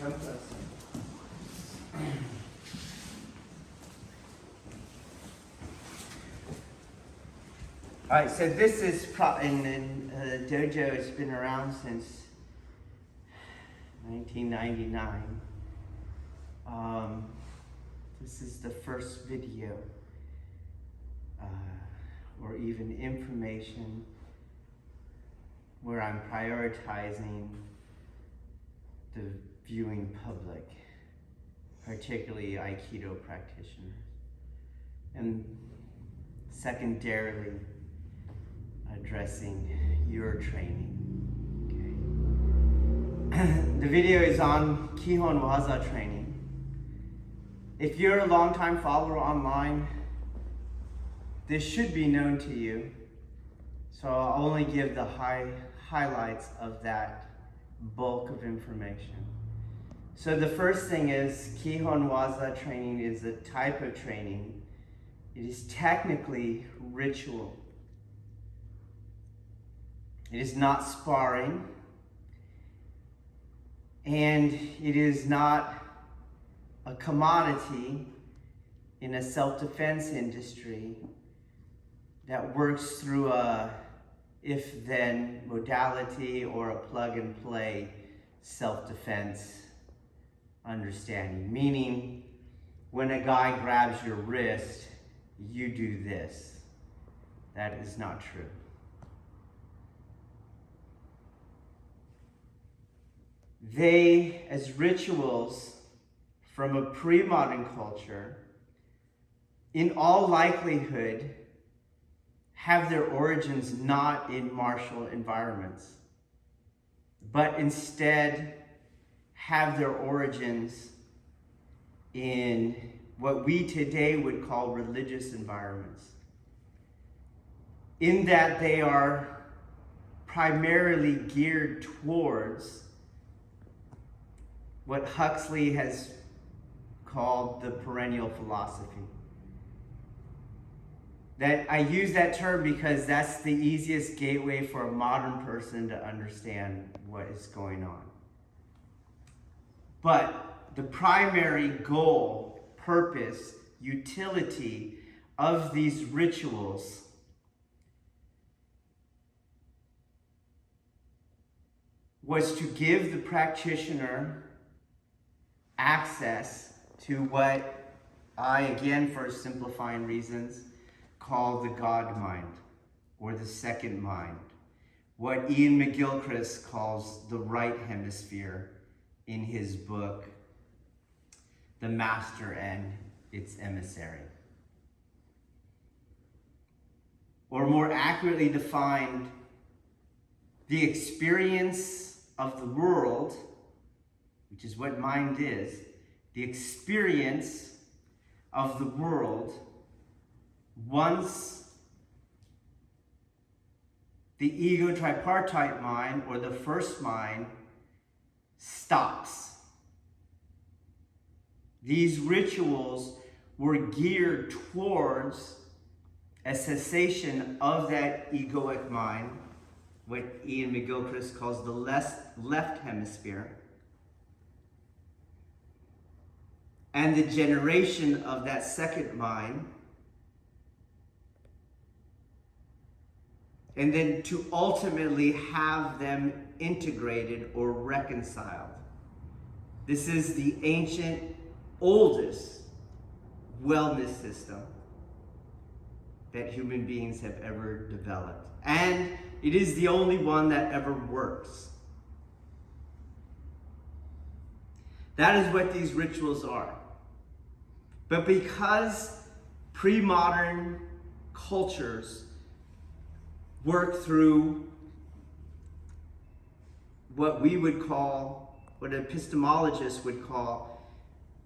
All right, so this is in dojo. It's been around since 1999. This is the first video or even information where I'm prioritizing the viewing public, particularly Aikido practitioners, and secondarily addressing your training. Okay. The video is on Kihon Waza training. If you're a longtime follower online, this should be known to you. So I'll only give the highlights of that bulk of information. So the first thing is Kihon Waza training is a type of training. It is technically ritual. It is not sparring, and it is not a commodity in a self-defense industry that works through a if-then modality or a plug-and-play self-defense understanding. Meaning, when a guy grabs your wrist, you do this. That is not true. They, as rituals from a pre-modern culture, in all likelihood, have their origins not in martial environments, but instead have their origins in what we today would call religious environments, in that they are primarily geared towards what Huxley has called the perennial philosophy. That I use that term because that's the easiest gateway for a modern person to understand what is going on. But the primary goal, purpose, utility of these rituals was to give the practitioner access to what I, again, for simplifying reasons, call the God mind, or the second mind. What Ian McGilchrist calls the right hemisphere in his book, The Master and Its Emissary. Or more accurately defined, the experience of the world, which is what mind is, the experience of the world once the ego tripartite mind, or the first mind, stops. These rituals were geared towards a cessation of that egoic mind, what Ian McGilchrist calls the left hemisphere, and the generation of that second mind, and then to ultimately have them integrated or reconciled. This is the ancient, oldest wellness system that human beings have ever developed. And it is the only one that ever works. That is what these rituals are. But because pre-modern cultures work through what we would call, what epistemologists would call,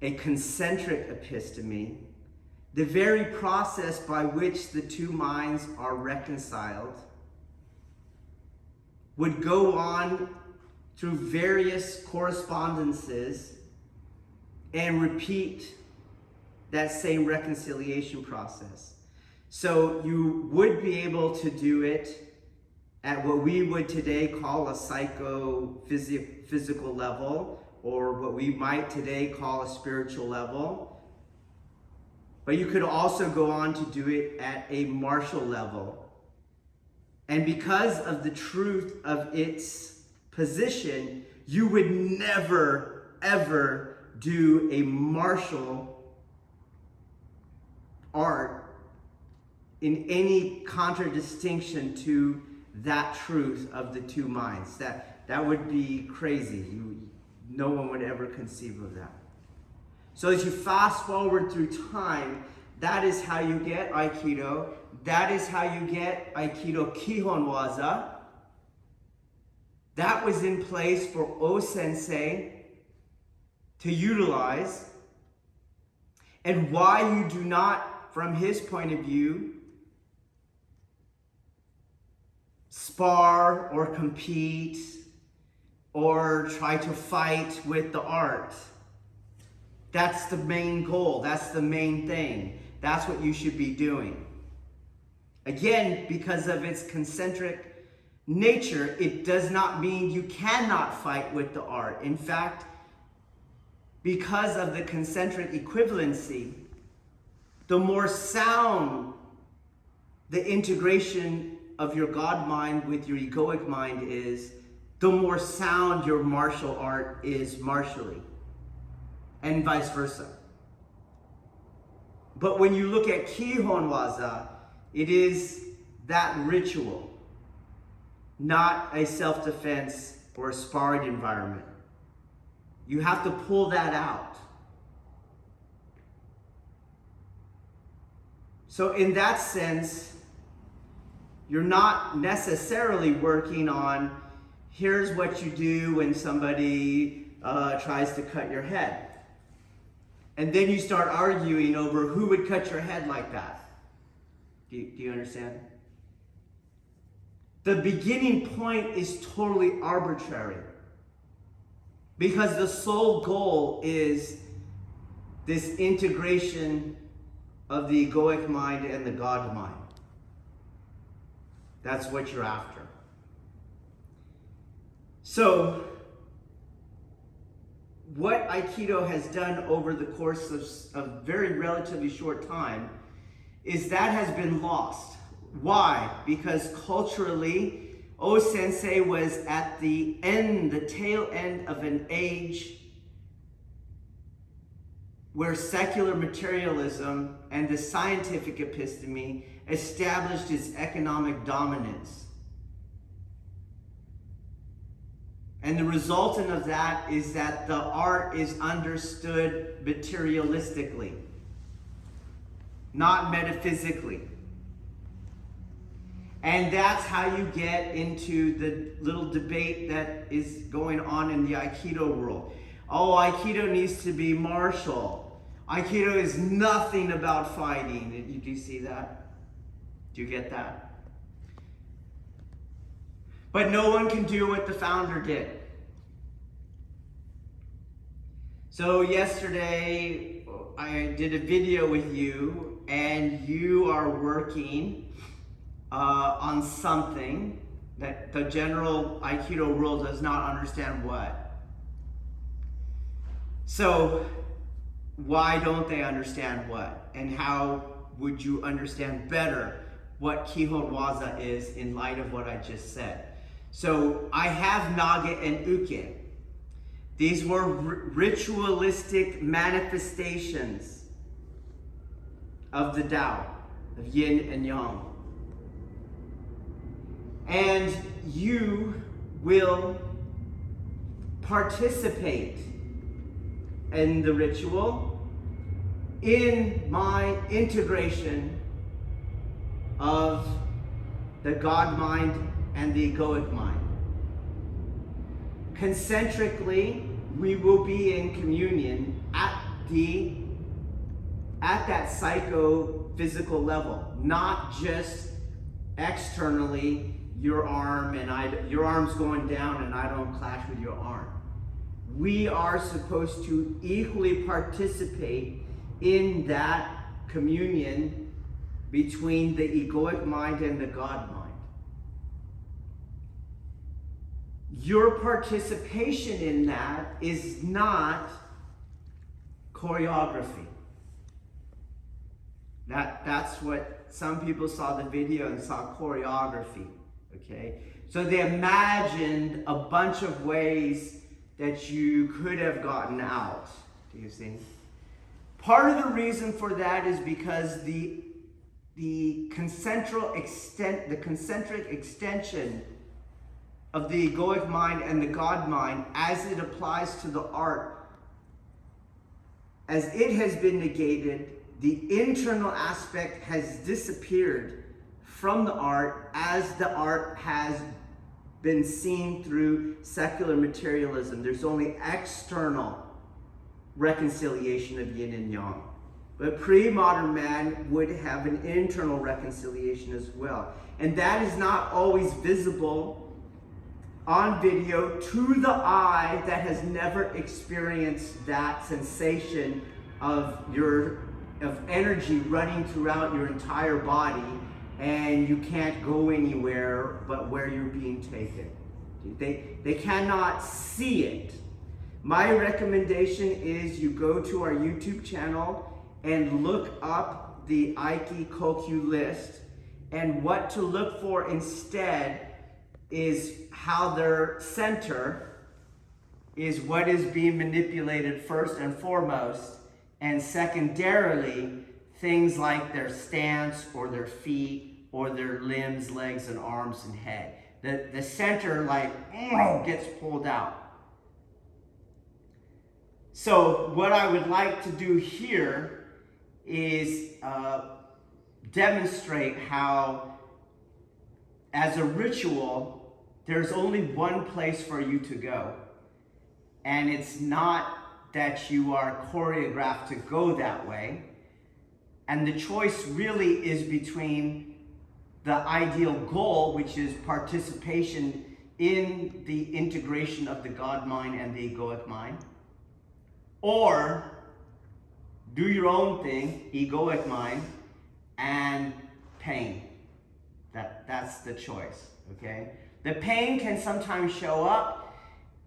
a concentric episteme, the very process by which the two minds are reconciled would go on through various correspondences and repeat that same reconciliation process. So you would be able to do it at what we would today call a psychophysical level, or what we might today call a spiritual level. But you could also go on to do it at a martial level. And because of the truth of its position, you would never, ever do a martial art in any contradistinction to that truth of the two minds. That would be crazy. No one would ever conceive of that. So as you fast forward through time, that is how you get Aikido. That is how you get Aikido Kihon Waza. That was in place for O-sensei to utilize. And why you do not, from his point of view, spar or compete or try to fight with the art. That's the main goal. That's the main thing. That's what you should be doing. Again, because of its concentric nature, it does not mean you cannot fight with the art. In fact, because of the concentric equivalency, the more sound the integration of your God mind with your egoic mind is, the more sound your martial art is martially, and vice versa. But when you look at Kihon Waza, it is that ritual, not a self-defense or a sparring environment. You have to pull that out. So in that sense, you're not necessarily working on, here's what you do when somebody tries to cut your head. And then you start arguing over who would cut your head like that. Do you understand? The beginning point is totally arbitrary, because the sole goal is this integration of the egoic mind and the God mind. That's what you're after. So, what Aikido has done over the course of a very relatively short time is that has been lost. Why? Because culturally, O-sensei was at the end, the tail end of an age where secular materialism and the scientific episteme established its economic dominance. And the resultant of that is that the art is understood materialistically, not metaphysically. And that's how you get into the little debate that is going on in the Aikido world. Oh, Aikido needs to be martial. Aikido is nothing about fighting. Do you see that? Do you get that? But no one can do what the founder did. So yesterday, I did a video with you, and you are working on something that the general Aikido world does not understand what. So, why don't they understand what? And how would you understand better what Kihon Waza is in light of what I just said? So, I have Naga and Ukemi. These were ritualistic manifestations of the Tao, of Yin and Yang. And you will participate in the ritual in my integration of the God mind and the egoic mind. Concentrically, we will be in communion at that psychophysical level, not just externally, your arm and your arm's going down and I don't clash with your arm. We are supposed to equally participate in that communion between the egoic mind and the God mind. your participation in that is not choreography. That's what some people saw the video and saw choreography, okay? So they imagined a bunch of ways that you could have gotten out, do you see? Part of the reason for that is because the concentric extension of the egoic mind and the God mind as it applies to the art, as it has been negated, the internal aspect has disappeared from the art as the art has been seen through secular materialism. There's only external reconciliation of yin and yang. But pre-modern man would have an internal reconciliation as well. And that is not always visible on video to the eye that has never experienced that sensation of energy running throughout your entire body, and you can't go anywhere but where you're being taken. They cannot see it. My recommendation is you go to our YouTube channel and look up the Aiki Kokyu list, and what to look for instead is how their center is what is being manipulated first and foremost, and secondarily things like their stance or their feet or their limbs, legs, and arms and head. The center gets pulled out. So what I would like to do here is demonstrate how, as a ritual, there's only one place for you to go. And it's not that you are choreographed to go that way. And the choice really is between the ideal goal, which is participation in the integration of the God mind and the egoic mind, or do your own thing, egoic mind, and pain. That's the choice, okay? The pain can sometimes show up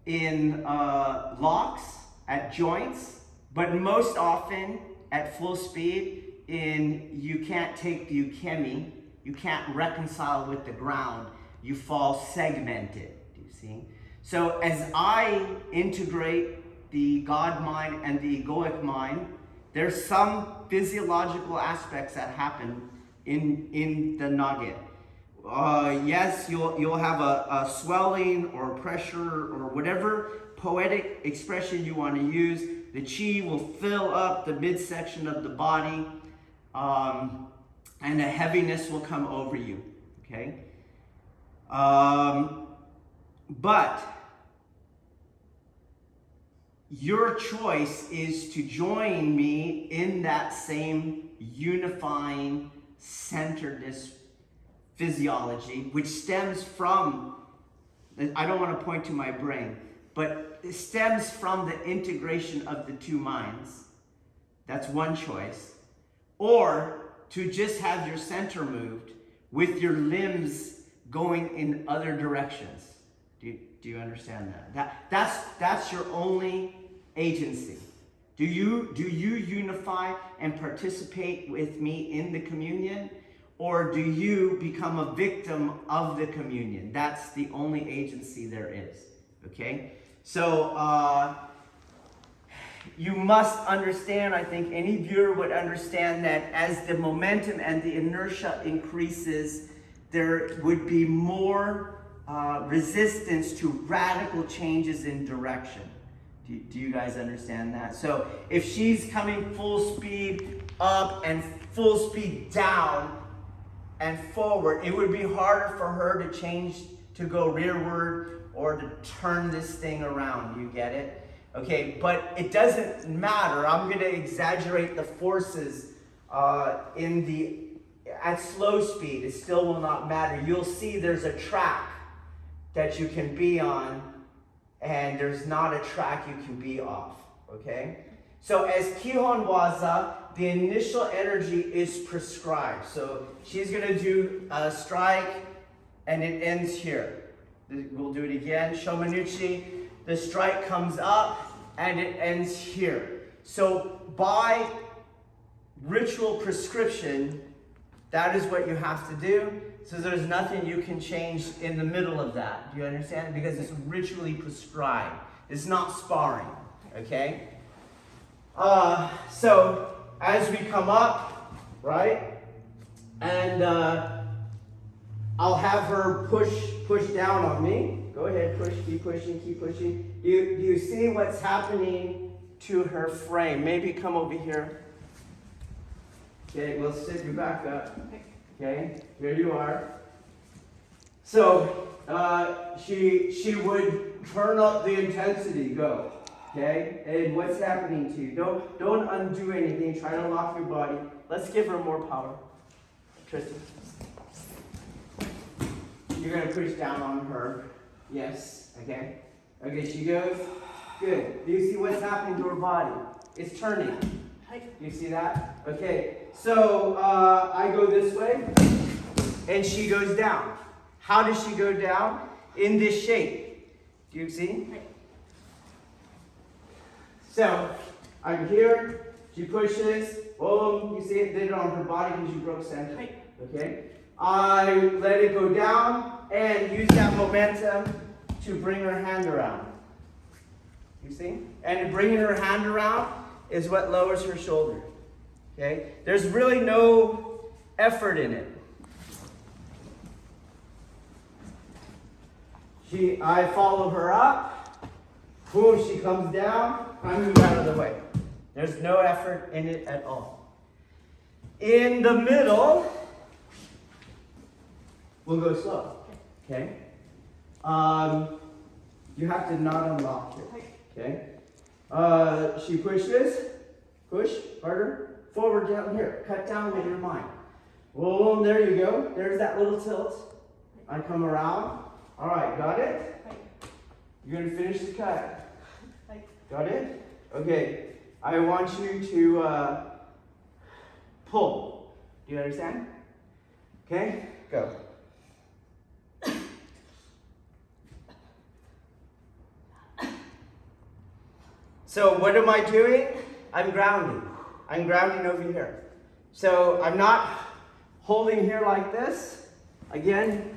in locks, at joints, but most often at full speed you can't take the Ukemi, you can't reconcile with the ground, you fall segmented, do you see? So as I integrate the God mind and the egoic mind, there's some physiological aspects that happen in the nugget. Yes, you'll have a swelling or pressure or whatever poetic expression you want to use. The chi will fill up the midsection of the body, and a heaviness will come over you, okay? But your choice is to join me in that same unifying centeredness physiology, which stems from, I don't want to point to my brain, but it stems from the integration of the two minds. That's one choice. Or to just have your center moved with your limbs going in other directions. Do you understand that? That's your only agency. Do you unify and participate with me in the communion? Or do you become a victim of the communion? That's the only agency there is, okay? So you must understand, I think any viewer would understand, that as the momentum and the inertia increases, there would be more resistance to radical changes in direction. Do you guys understand that? So if she's coming full speed up and full speed down and forward, it would be harder for her to change, to go rearward or to turn this thing around. You get it? Okay, but it doesn't matter. I'm going to exaggerate the forces at slow speed. It still will not matter. You'll see there's a track that you can be on, and there's not a track you can be off, okay? So as Kihon Waza, the initial energy is prescribed. So she's going to do a strike, and it ends here. We'll do it again. Shomanuchi, the strike comes up and it ends here. So by ritual prescription, that is what you have to do. So there's nothing you can change in the middle of that. Do you understand? Because it's ritually prescribed. It's not sparring, okay? So as we come up, right? And I'll have her push down on me. Go ahead, push, keep pushing, keep pushing. You see what's happening to her frame. Maybe come over here. Okay, we'll sit you back up. Okay, here you are. So she would turn up the intensity. Go. Okay, and what's happening to you? Don't undo anything. Try to lock your body. Let's give her more power. Tristan, you're gonna push down on her. Yes. Okay. Okay. She goes. Good. Do you see what's happening to her body? It's turning. You see that? Okay. So I go this way, and she goes down. How does she go down? In this shape. Do you see? So I'm here. She pushes. Boom. You see it did it on her body because you broke center. Okay. I let it go down and use that momentum to bring her hand around. You see? And bringing her hand around is what lowers her shoulder. Okay? There's really no effort in it. I follow her up. Boom, she comes down. I move out of the way. There's no effort in it at all. In the middle, we'll go slow. Okay? You have to not unlock here. Okay? She pushes. Push harder. Forward down here. Cut down with your mind. Boom, there you go. There's that little tilt. I come around. All right, got it? You're going to finish the cut. Got it? Okay. I want you to pull. Do you understand? Okay? Go. So what am I doing? I'm grounding. I'm grounding over here. So I'm not holding here like this. Again,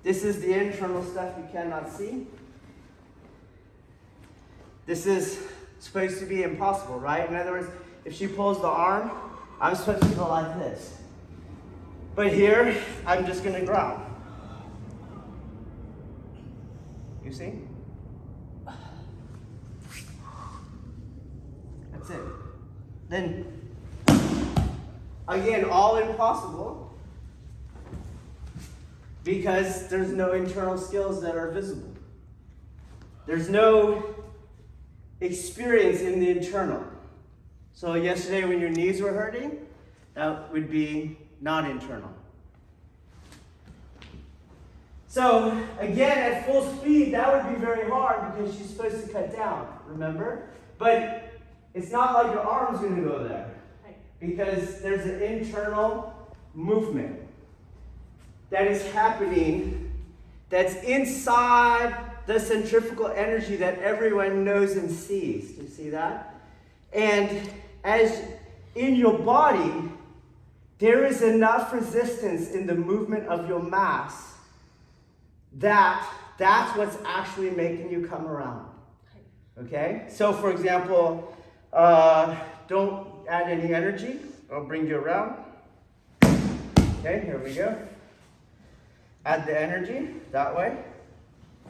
this is the internal stuff you cannot see. This is supposed to be impossible, right? In other words, if she pulls the arm, I'm supposed to go like this. But here, I'm just going to ground. You see? That's it. Then, again, all impossible because there's no internal skills that are visible. There's no experience in the internal. So yesterday when your knees were hurting, that would be not internal. So again, at full speed, that would be very hard because she's supposed to cut down, remember? But it's not like your arm's going to go there because there's an internal movement that is happening that's inside the centrifugal energy that everyone knows and sees. Do you see that? And as in your body, there is enough resistance in the movement of your mass that's what's actually making you come around. Okay? So for example, don't add any energy. I'll bring you around. Okay, here we go. Add the energy that way.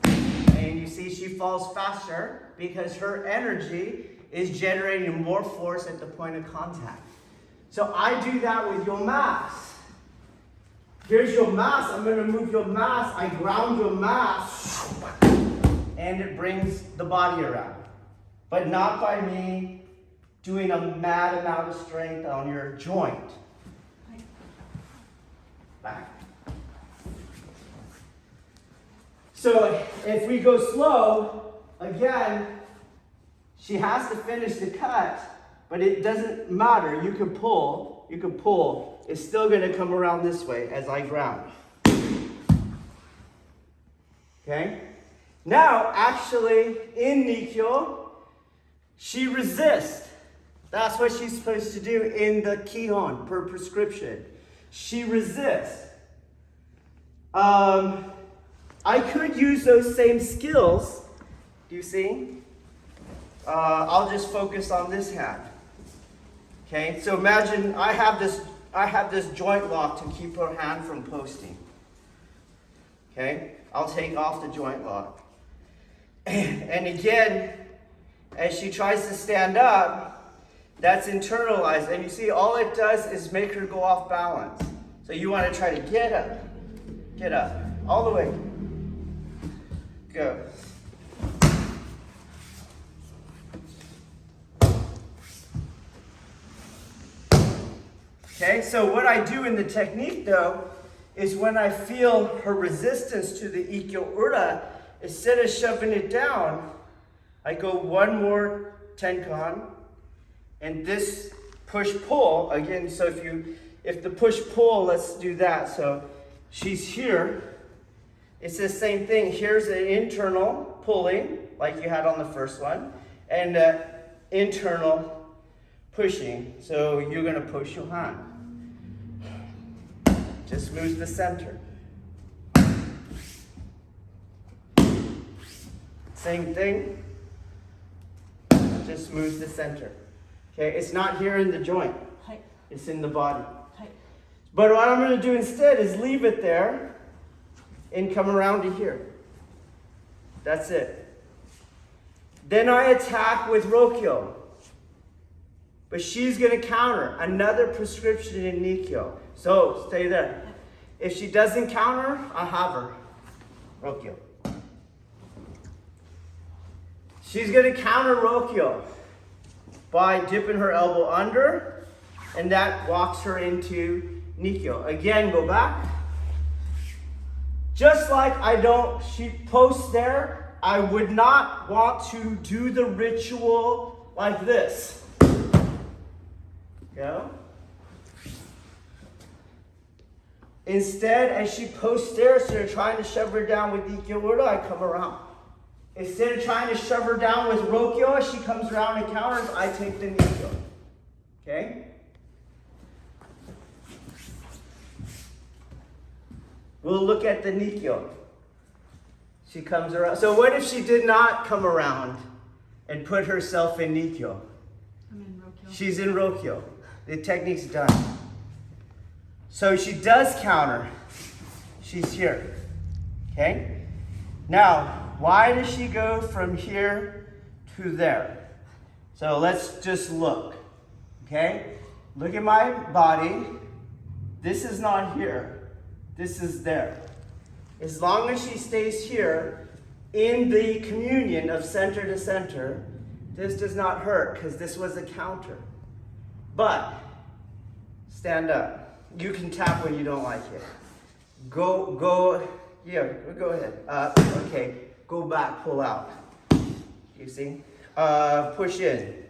And you see she falls faster because her energy is generating more force at the point of contact. So I do that with your mass. Here's your mass. I'm going to move your mass. I ground your mass. And it brings the body around. But not by me doing a mad amount of strength on your joint. Back. So if we go slow, again, she has to finish the cut, but it doesn't matter. You can pull. It's still going to come around this way as I ground. Okay? Now, actually, in Nikkyo, she resists. That's what she's supposed to do in the Kihon per prescription. She resists. I could use those same skills. Do you see? I'll just focus on this hand. Okay, so imagine I have this joint lock to keep her hand from posting. Okay, I'll take off the joint lock. And again, as she tries to stand up, that's internalized. And you see, all it does is make her go off balance. So you want to try to get up, all the way. Go. Okay, so what I do in the technique though, is when I feel her resistance to the Ikkyo Ura, instead of shoving it down, I go one more tenkan, and this push-pull, again, so if the push-pull, let's do that. So she's here, it's the same thing. Here's an internal pulling, like you had on the first one, and internal pushing. So you're gonna push your hand. Just moves the center. Same thing. Just moves the center. Okay, it's not here in the joint. It's in the body. But what I'm going to do instead is leave it there and come around to here. That's it. Then I attack with Rokyo. But she's going to counter another prescription in Nikkyo. So stay there. If she doesn't counter, I have her. Rokyo. She's going to counter Rokyo by dipping her elbow under, and that walks her into Nikkyo. Again, go back. Just like she posts there, I would not want to do the ritual like this. Go. Instead, as she posts there, instead of trying to shove her down with Ikkyo Ura, I come around. Instead of trying to shove her down with Rokyo, as she comes around and counters, I take the Nikkyo. Okay? We'll look at the Nikkyo. She comes around. So what if she did not come around and put herself in Nikkyo? I'm in Rokyo. She's in Rokyo. The technique's done. So she does counter. She's here. Okay? Now, why does she go from here to there? So let's just look. Okay? Look at my body. This is not here. This is there. As long as she stays here in the communion of center to center, this does not hurt because this was a counter. But stand up. You can tap when you don't like it. Go, yeah, go ahead. Okay, go back, pull out. You see? Push in.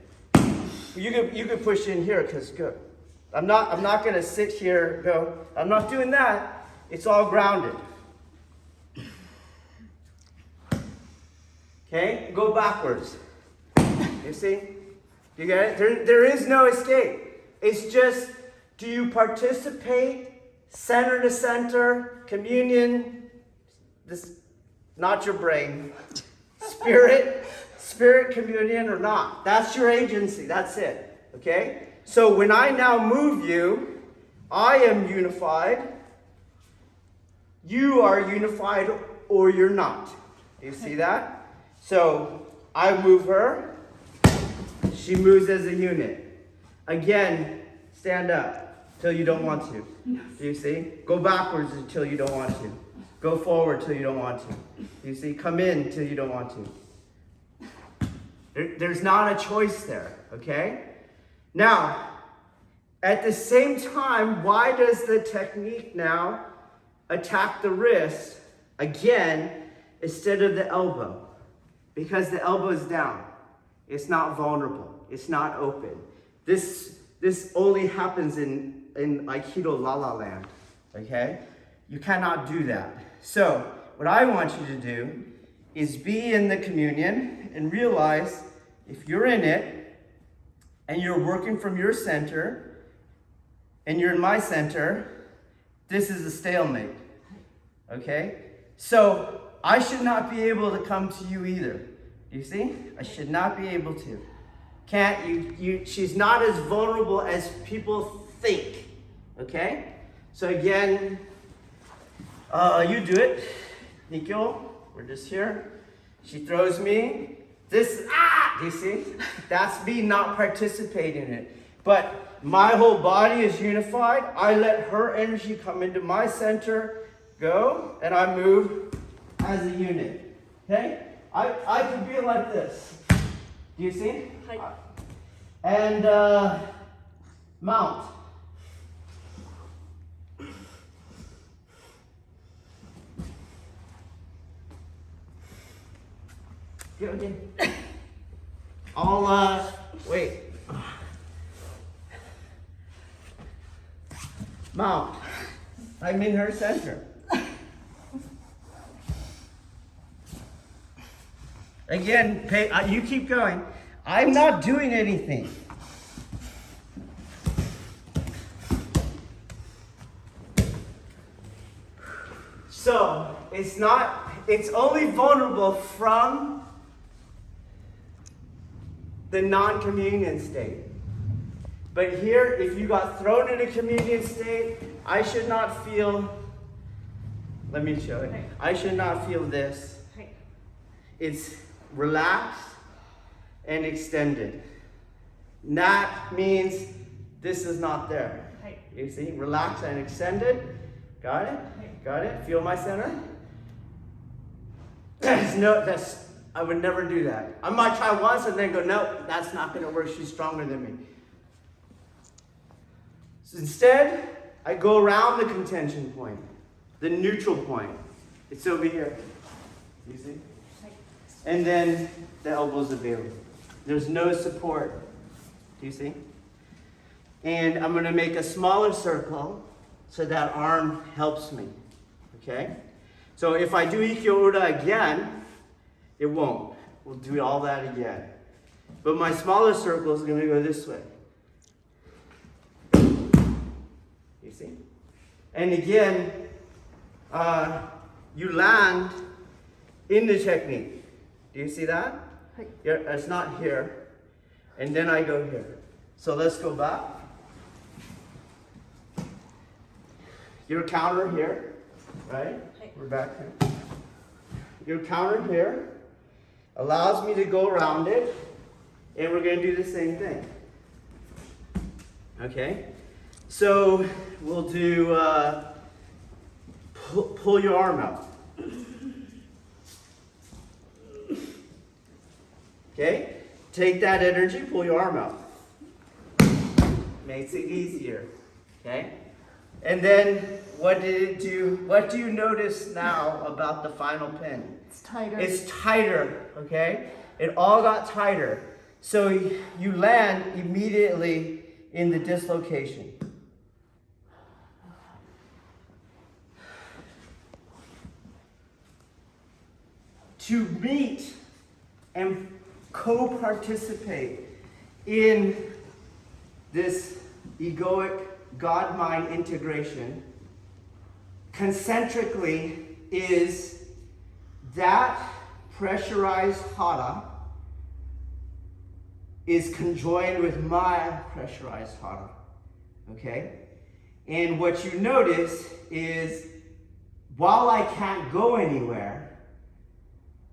You could push in here because good. I'm not gonna sit here, go. I'm not doing that. It's all grounded. Okay, go backwards. You see? You get it? There is no escape. It's just, do you participate center to center, communion, this, not your brain, spirit communion or not? That's your agency, that's it, okay? So when I now move you, I am unified, you are unified or you're not. You see that? So I move her, she moves as a unit. Again, stand up till you don't want to. Do you see? Go backwards until you don't want to. Go forward till you don't want to. Do you see? Come in till you don't want to. There's not a choice there, okay? Now, at the same time, why does the technique now attack the wrist again instead of the elbow? Because the elbow is down. It's not vulnerable. It's not open. This only happens in Aikido La La Land, okay? You cannot do that. So what I want you to do is be in the communion and realize if you're in it and you're working from your center and you're in my center, this is a stalemate, okay? So I should not be able to come to you either. You see? I should not be able to. She's not as vulnerable as people think, okay? So again, you do it. Nikyo, we're just here. She throws me. This, do you see? That's me not participating in it. But my whole body is unified. I let her energy come into my center, go, and I move as a unit. Okay? I can be like this. Do you see? Hi. And mount. Go again. I'll wait. Mount. I'm in her center. Again, you keep going. I'm not doing anything. So, it's only vulnerable from the non-communion state. But here, if you got thrown in a communion state, I should not feel, let me show it. I should not feel this. It's relaxed and extended. That means this is not there. You see, relaxed and extended. Got it? Got it? Feel my center? I would never do that. I might try once and then go, no, that's not going to work. She's stronger than me. So instead, I go around the contention point, the neutral point. It's over here. You see? And then the elbows available. There's no support. Do you see? And I'm going to make a smaller circle so that arm helps me. Okay? So if I do Ikkyo-ura again, it won't. We'll do all that again. But my smaller circle is going to go this way. You see? And again, you land in the technique. Do you see that? It's not here. And then I go here. So let's go back. Your counter here, right? We're back here. Your counter here allows me to go around it, and we're going to do the same thing. Okay? So we'll do, pull your arm out. Okay? Take that energy, pull your arm out. Makes it easier. Okay? And then what did it do? What do you notice now about the final pin? It's tighter. It's tighter, okay? It all got tighter. So you land immediately in the dislocation. To meet and co-participate in this egoic God-mind integration, concentrically is that pressurized hara is conjoined with my pressurized hara, okay? And what you notice is while I can't go anywhere,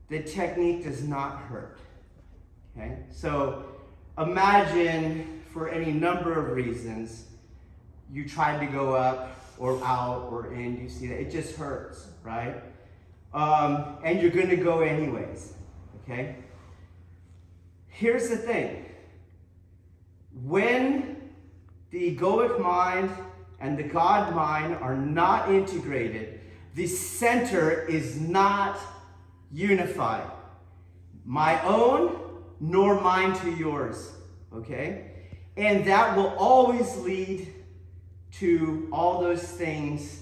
the technique does not hurt, okay? So imagine for any number of reasons, you tried to go up or out or in, you see that? It just hurts, right? And you're gonna go anyways, okay? Here's the thing. When the egoic mind and the God mind are not integrated, the center is not unified. My own, nor mine to yours, okay? And that will always lead to all those things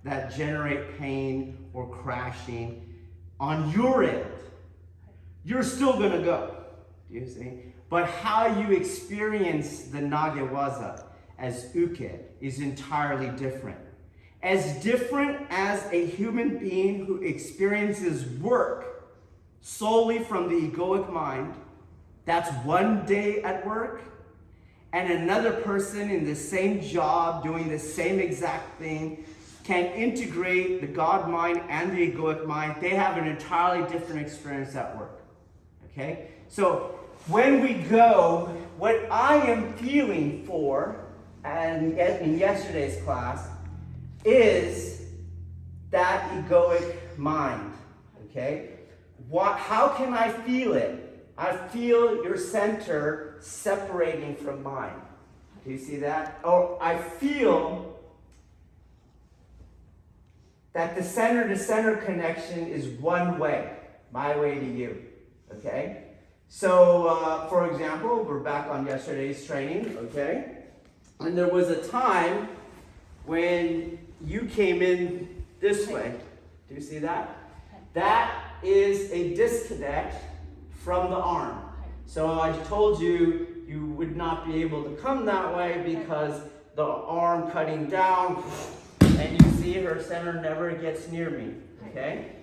that generate pain or crashing on your end. You're still gonna go, do you see? But how you experience the Waza as uke is entirely different. As different as a human being who experiences work solely from the egoic mind, that's one day at work, and another person in the same job doing the same exact thing can integrate the God mind and the egoic mind. They have an entirely different experience at work. Okay? So when we go, what I am feeling for, and in yesterday's class, is that egoic mind. Okay? How can I feel it? I feel your center separating from mine. Do you see that? Or I feel that the center-to-center connection is one way, my way to you. Okay? So, for example, we're back on yesterday's training, okay? And there was a time when you came in this way. Do you see that? That is a disconnect from the arm. So I told you, you would not be able to come that way because the arm cutting down, and you see her center never gets near me, okay?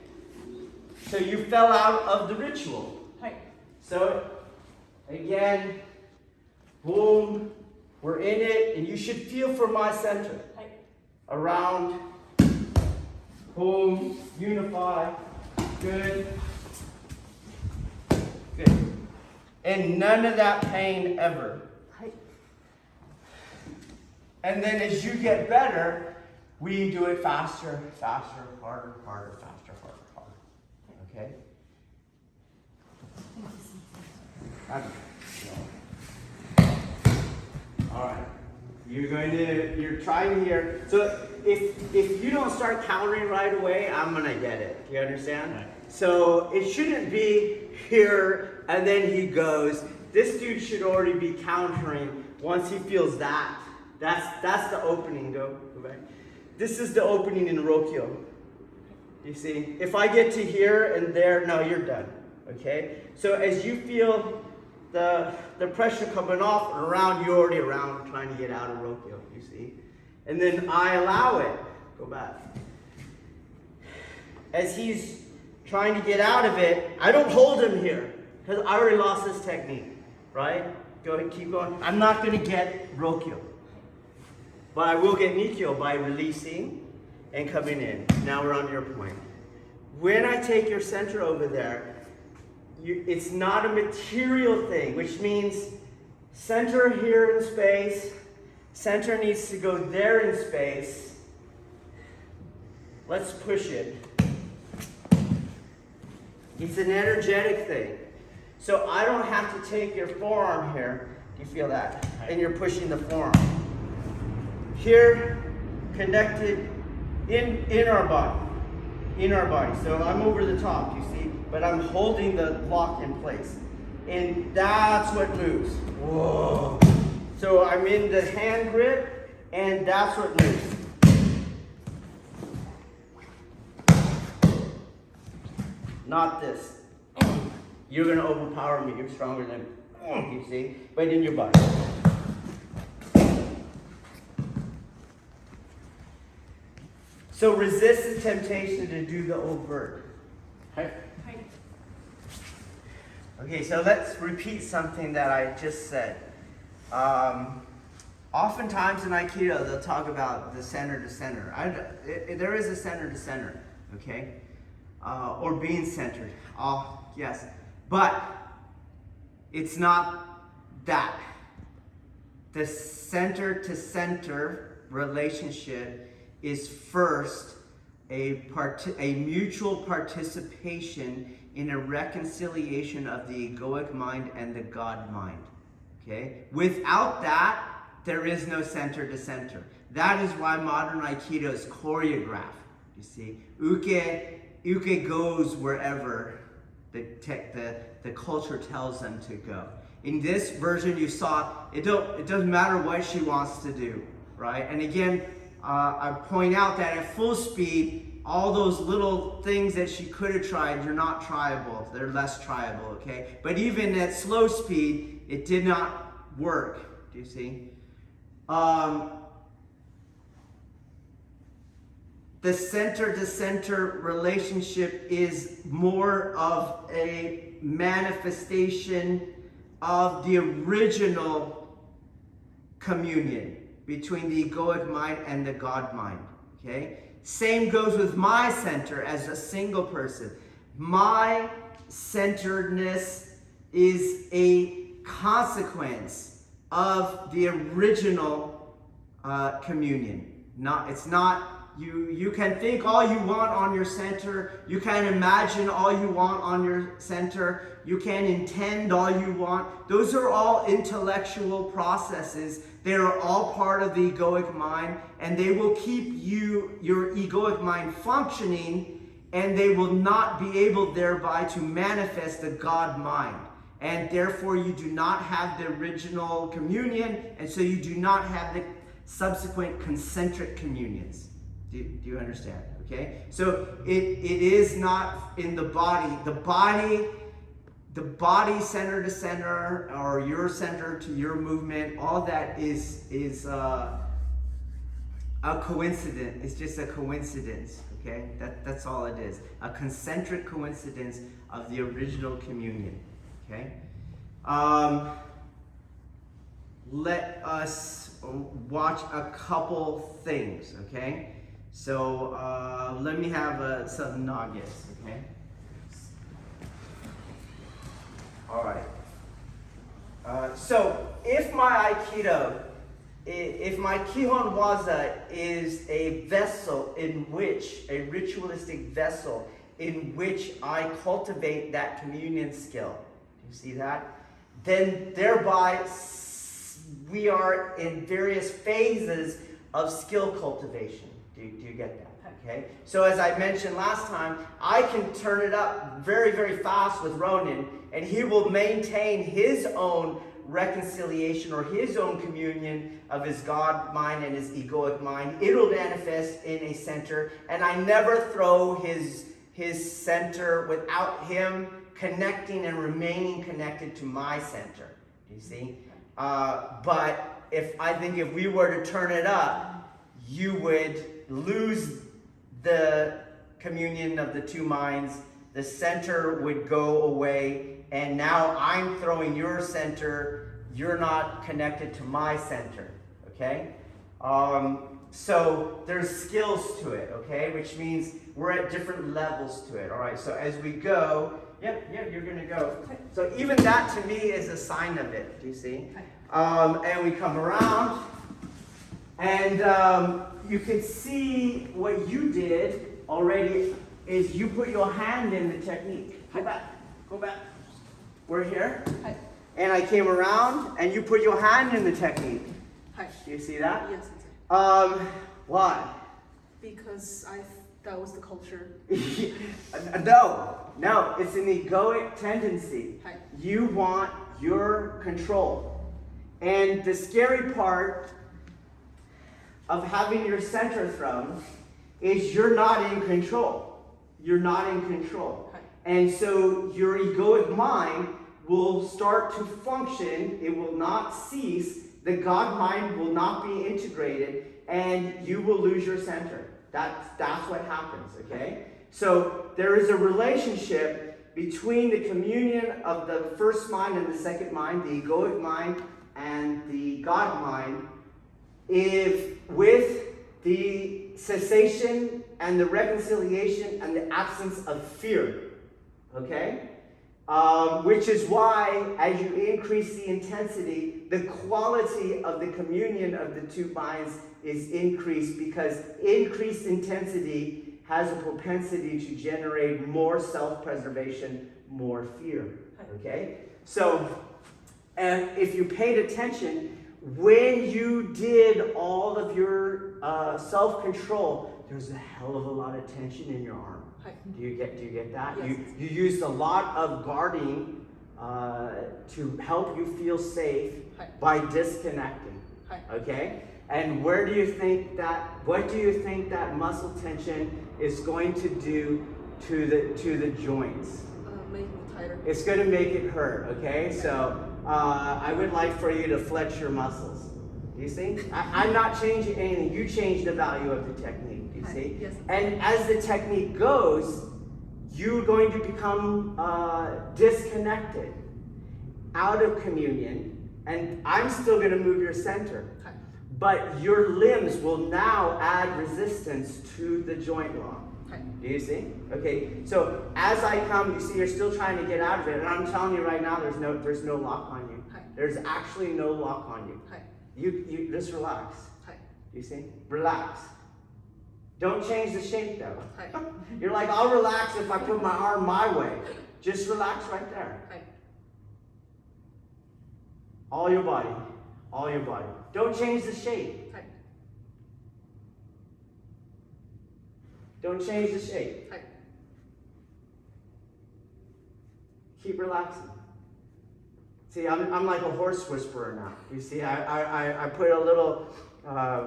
So you fell out of the ritual. So again, boom, we're in it, and you should feel for my center. Around, boom, unify, good. Good. And none of that pain ever. And then as you get better, we do it faster, faster, harder, harder, faster, harder, harder. Okay? All right. You're trying here. So if you don't start countering right away, I'm gonna get it. You understand? Right. So it shouldn't be here and then he goes. This dude should already be countering once he feels that. That's the opening. Go back. This is the opening in Rokyo. You see? If I get to here and there, no, you're done. Okay? So as you feel the pressure coming off and around, you're already around trying to get out of Rokyo, you see? And then I allow it. Go back. As he's trying to get out of it, I don't hold him here because I already lost this technique, right? Go ahead, keep going. I'm not going to get Rokyo, but I will get Nikkyo by releasing and coming in. Now we're on your point. When I take your center over there, it's not a material thing, which means center here in space, center needs to go there in space. Let's push it. It's an energetic thing. So I don't have to take your forearm here. Do you feel that? And you're pushing the forearm. Here, connected in our body. In our body. So I'm over the top, you see? But I'm holding the lock in place. And that's what moves. Whoa. So I'm in the hand grip, and that's what moves. Not this. You're going to overpower me. You're stronger than me, you see? But in your body. So resist the temptation to do the overt. Okay, so let's repeat something that I just said. Oftentimes in Aikido, they'll talk about the center to center. There is a center to center, okay? Or being centered. Yes. But it's not that. The center to center relationship is first a mutual participation in a reconciliation of the egoic mind and the God mind. Okay? Without that, there is no center to center. That is why modern Aikido is choreographed. You see, uke goes wherever the culture tells them to go. In this version, you saw it doesn't matter what she wants to do, right? And again, I point out that at full speed, all those little things that she could have tried, they're not tryable. They're less tryable, okay? But even at slow speed, it did not work. Do you see? The center-to-center relationship is more of a manifestation of the original communion between the egoic mind and the God mind, okay? Same goes with my center as a single person. My centeredness is a consequence of the original communion. It's not. You can think all you want on your center. You can imagine all you want on your center. You can intend all you want. Those are all intellectual processes. They are all part of the egoic mind, and they will keep your egoic mind functioning, and they will not be able thereby to manifest the God mind. And therefore you do not have the original communion, and so you do not have the subsequent concentric communions. Do you understand? Okay? So it is not in the body. The body center to center, or your center to your movement, all that is a coincidence. It's just a coincidence. Okay? That's all it is. A concentric coincidence of the original communion. Okay? Let us watch a couple things. Okay? So let me have some nuggets, okay? All right. So if my Aikido, if my Kihon Waza is a vessel in which, a ritualistic vessel in which I cultivate that communion skill, do you see that? Then thereby we are in various phases of skill cultivation. Do you get that? Okay. So as I mentioned last time, I can turn it up very, very fast with Ronin, and he will maintain his own reconciliation or his own communion of his God mind and his egoic mind. It'll manifest in a center, and I never throw his center without him connecting and remaining connected to my center. Do you see? But if we were to turn it up, you would lose the communion of the two minds. The center would go away, and now I'm throwing your center. You're not connected to my center, okay? So there's skills to it, okay? Which means we're at different levels to it, all right? So as we go, you're gonna go. So even that to me is a sign of it, do you see? And we come around, and you can see what you did already is you put your hand in the technique. Go back. We're here. Hi. And I came around and you put your hand in the technique. Hi. Do you see that? Yes. Why? Because that was the culture. No, it's an egoic tendency. Hi. You want your control. And the scary part of having your center thrown is you're not in control. You're not in control. Hi. And so your egoic mind will start to function. It will not cease. The God mind will not be integrated, and you will lose your center. That's what happens, okay? So there is a relationship between the communion of the first mind and the second mind, the egoic mind and the God mind, with the cessation and the reconciliation and the absence of fear, okay? Which is why, as you increase the intensity, the quality of the communion of the two minds is increased, because increased intensity has a propensity to generate more self-preservation, more fear, okay? So, if you paid attention, when you did all of your self-control, there's a hell of a lot of tension in your arm. Do you get that? Yes. You used a lot of guarding to help you feel safe by disconnecting. Okay? And what do you think that muscle tension is going to do to the joints? Make me tighter. It's going to make it hurt, okay? So I would like for you to flex your muscles. You see? I'm not changing anything. You change the value of the technique, you see? Yes. And as the technique goes, you're going to become disconnected, out of communion, and I'm still going to move your center. Okay. But your limbs will now add resistance to the joint lock. Okay. Do you see? Okay, so as I come, you see you're still trying to get out of it, and I'm telling you right now, there's no lock on you. Okay. There's actually no lock on you. Okay. You just relax. Okay. You see? Relax. Don't change the shape though. Okay. You're like, I'll relax if I put my arm my way. Just relax right there. Okay. All your body. All your body. Don't change the shape. Okay. Don't change the shape. Okay. Keep relaxing. See, I'm like a horse whisperer now. You see, I put a little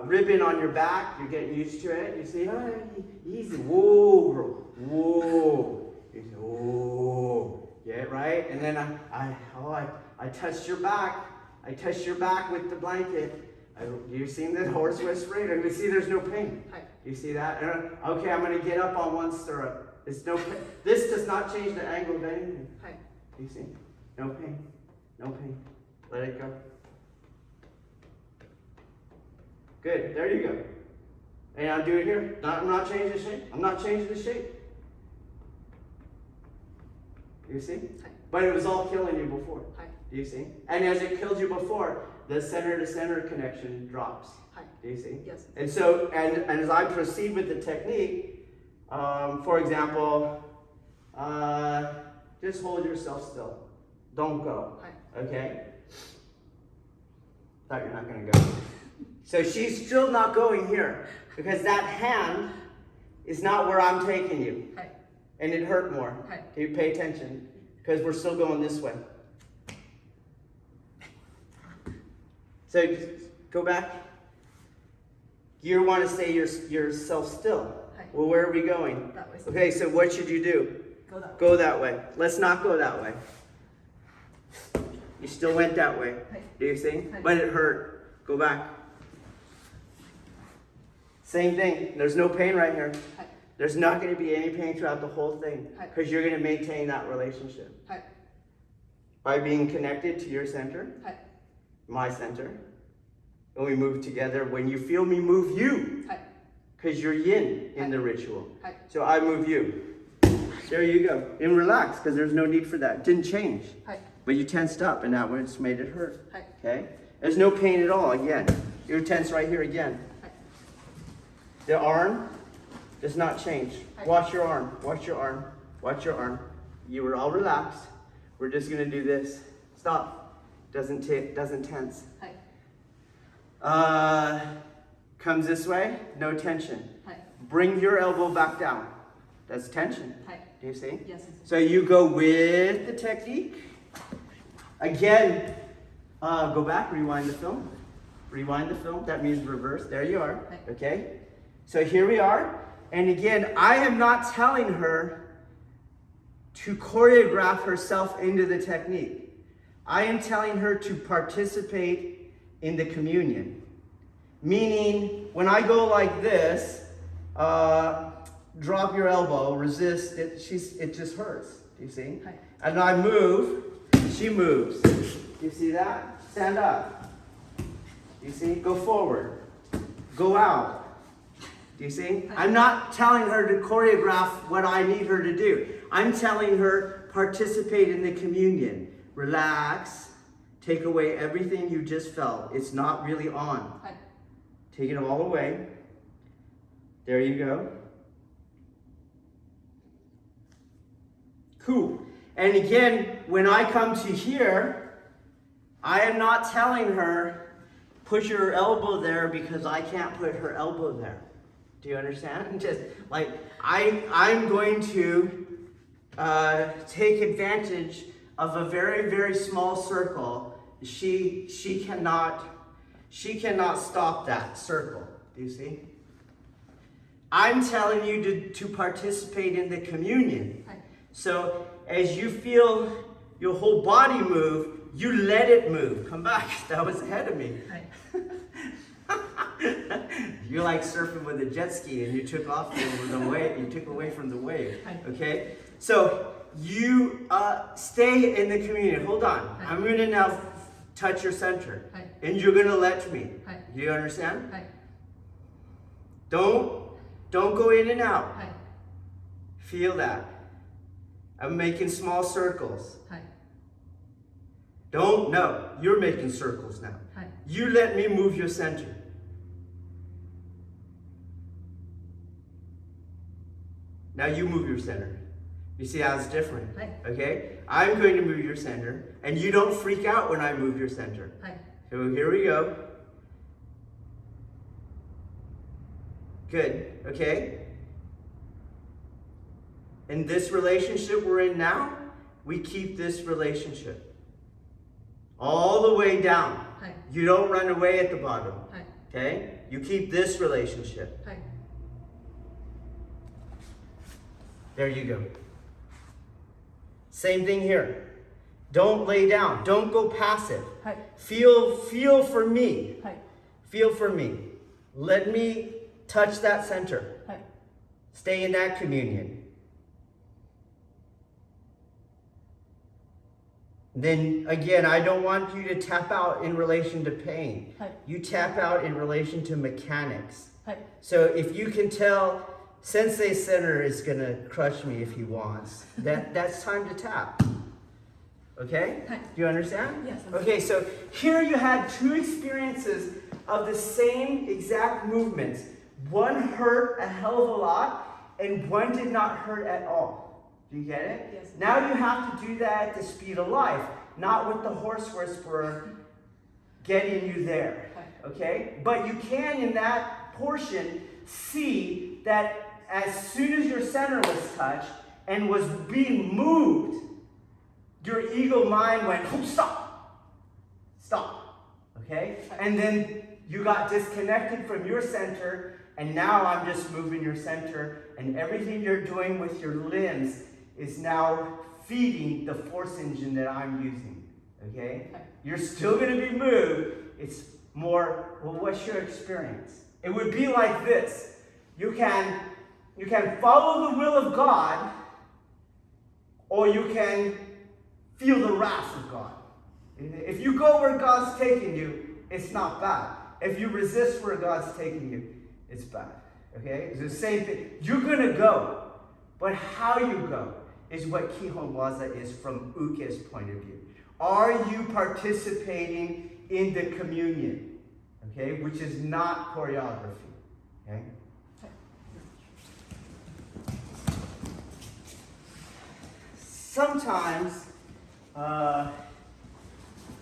ribbon on your back. You're getting used to it. You see, oh, easy. Whoa, whoa. You say, whoa. Yeah, right? And then I touched your back. I touched your back with the blanket. You seen the horse whispering? And you see there's no pain. Okay. You see that? Okay, I'm going to get up on one stirrup. There's no pain. This does not change the angle of anything. Okay. You see? No pain. No pain. Let it go. Good. There you go. And I'll do it here. I'm not changing the shape. I'm not changing the shape. You see? Okay. But it was all killing you before. Okay. Do you see? And as it killed you before, the center to center connection drops. Okay. Do you see? Yes. And so, and as I proceed with the technique, for example, just hold yourself still. Don't go. Okay? Thought you're not going to go. So she's still not going here because that hand is not where I'm taking you. Okay. And it hurt more. Okay. You pay attention because we're still going this way. So just go back. You want to stay yourself still. Okay. Well, where are we going? That way. Okay, so what should you do? Go that way. Go that way. Let's not go that way. You still went that way. Okay. Do you see? Okay. But it hurt. Go back. Same thing. There's no pain right here. Okay. There's not going to be any pain throughout the whole thing Okay. because you're going to maintain that relationship Okay. by being connected to your center, Okay. my center, and we move together. When you feel me move you, Okay. because you're yin in the ritual. Okay. So I move you. There you go. And relax because there's no need for that. It didn't change. Okay. But you tensed up and that one's made it hurt. Okay. Okay? There's no pain at all again. You're tense right here again. Okay. The arm does not change. Okay. Watch your arm. Watch your arm. Watch your arm. You were all relaxed. We're just gonna do this. Stop. Doesn't tense. Okay. Comes this way. No tension. Okay. Bring your elbow back down. That's tension. Okay. Do you see? Yes. So you go with the technique. Again, go back, rewind the film. Rewind the film. That means reverse. There you are. Okay? So here we are. And again, I am not telling her to choreograph herself into the technique. I am telling her to participate in the communion. Meaning, when I go like this, drop your elbow, resist, it just hurts. Do you see? Okay. And I move, she moves. You see that? Stand up. You see? Go forward. Go out. Do you see? I'm not telling her to choreograph what I need her to do. I'm telling her participate in the communion. Relax. Take away everything you just felt. It's not really on. Okay. Take it all away. There you go. Cool. And again, when I come to here, I am not telling her, push your elbow there because I can't put her elbow there. Do you understand? Just like, I'm going to take advantage of a very, very small circle. She cannot She cannot stop that circle. Do you see? I'm telling you to participate in the communion. So as you feel your whole body move, you let it move. Come back. That was ahead of me. You're like surfing with a jet ski and you took off from the wave. You took away from the wave. Okay? So you stay in the communion. Hold on. I'm going to now touch your center. And you're going to let me. Do you understand? Don't go in and out. Feel that. I'm making small circles. No, you're making circles now. You let me move your center. Now you move your center. You see how it's different? Okay? I'm going to move your center, and you don't freak out when I move your center. So here we go. Good, okay? In this relationship we're in now, we keep this relationship all the way down. You don't run away at the bottom, okay? You keep this relationship. There you go. Same thing here. Don't lay down. Don't go passive. Feel for me. Feel for me. Let me touch that center. Stay in that communion. Then again, I don't want you to tap out in relation to pain. You tap out in relation to mechanics. So if you can tell Sensei Center is going to crush me if he wants, that's time to tap. Okay? Do you understand? Yes. Okay, so here you had two experiences of the same exact movements. One hurt a hell of a lot, and one did not hurt at all. Do you get it? Yes. Now you have to do that at the speed of life, not with the horse whisperer getting you there. Okay? But you can, in that portion, see that as soon as your center was touched and was being moved, your ego mind went, oh, stop. Okay? And then you got disconnected from your center, and now I'm just moving your center, and everything you're doing with your limbs is now feeding the force engine that I'm using. Okay? You're still going to be moved. It's more, well, what's your experience? It would be like this. You can follow the will of God, or you can feel the wrath of God. If you go where God's taking you, it's not bad. If you resist where God's taking you, it's bad. Okay? It's the same thing. You're going to go. But how you go is what Kihon Waza is from Uke's point of view. Are you participating in the communion? Okay? Which is not choreography. Okay? Sometimes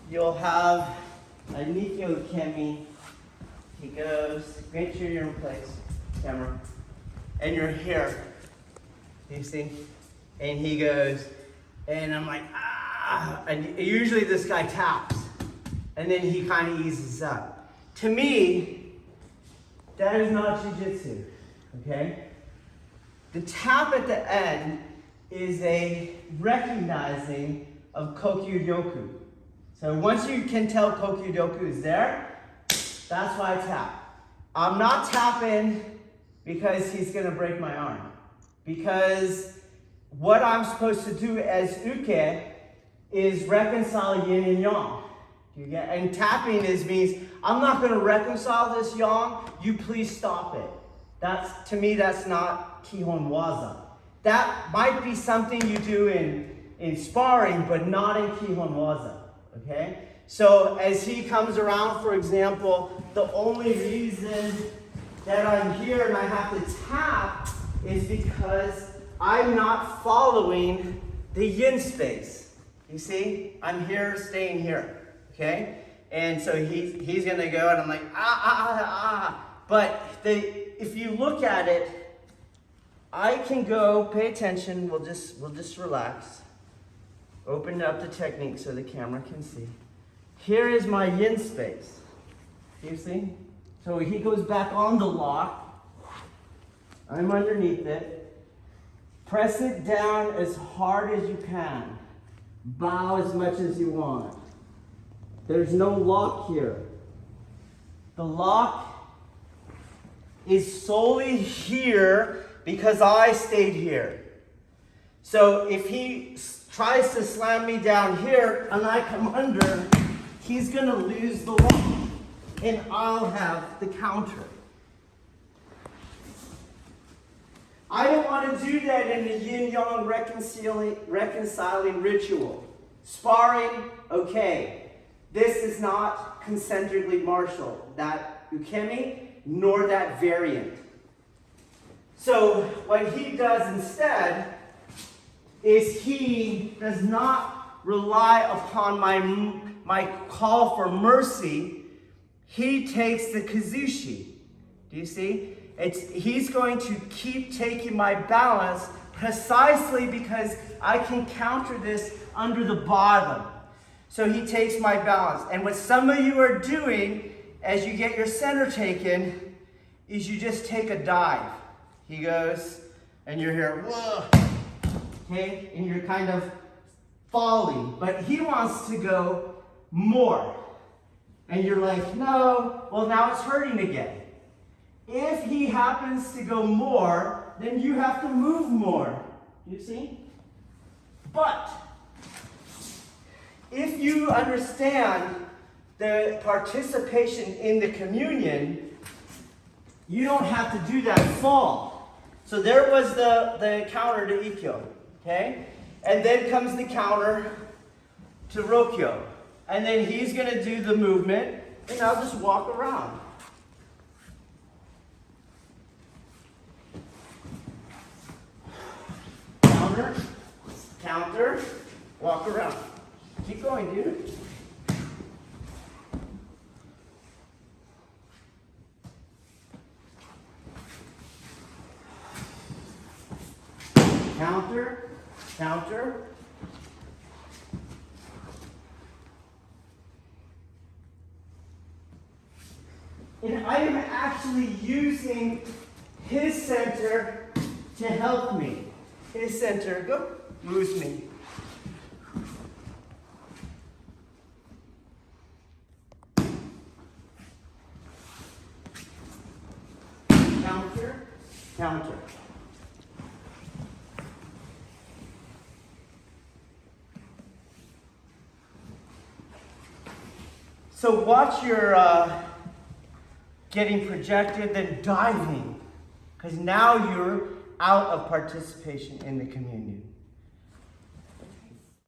you'll have a Nikyo Ukemi. He goes, make sure you're in place, camera, and you're here. You see? And he goes, and I'm like, ah, and usually this guy taps, and then he kind of eases up. To me, that is not jiu-jitsu, okay? The tap at the end is a recognizing of Kokyu Ryoku. So once you can tell Kokyu Ryoku is there, that's why I tap. I'm not tapping because he's going to break my arm. Because what I'm supposed to do as Uke is reconcile yin and yang. You get? And tapping means I'm not going to reconcile this yang. You please stop it. To me, that's not Kihon Waza. That might be something you do in sparring, but not in Kihon Waza. Okay? So as he comes around, for example, the only reason that I'm here and I have to tap is because I'm not following the yin space. You see? I'm here, staying here. Okay? And so he's going to go, and I'm like, But if you look at it, I can go, pay attention, we'll just relax. Open up the technique so the camera can see. Here is my yin space. You see? So he goes back on the lock. I'm underneath it. Press it down as hard as you can. Bow as much as you want. There's no lock here. The lock is solely here because I stayed here. So if he tries to slam me down here and I come under, he's going to lose the lock. And I'll have the counter. I don't want to do that in the yin-yang reconciling ritual. Sparring, okay. This is not concentrically martial. That Ukemi, nor that variant. So what he does instead is he does not rely upon my call for mercy. He takes the kazushi. Do you see? He's going to keep taking my balance precisely because I can counter this under the bottom. So he takes my balance. And what some of you are doing as you get your center taken is you just take a dive. He goes, and you're here, whoa, okay? And you're kind of falling. But he wants to go more. And you're like, no, well now it's hurting again. If he happens to go more, then you have to move more. You see? But if you understand the participation in the communion, you don't have to do that fall. So there was the counter to Ikkyo, okay? And then comes the counter to Rokyo. And then he's going to do the movement, and I'll just walk around. Counter, counter, walk around. Keep going, dude. Counter, counter. And I am actually using his center to help me. His center moves me. Counter, counter. So watch your getting projected, then diving, because now you're out of participation in the communion.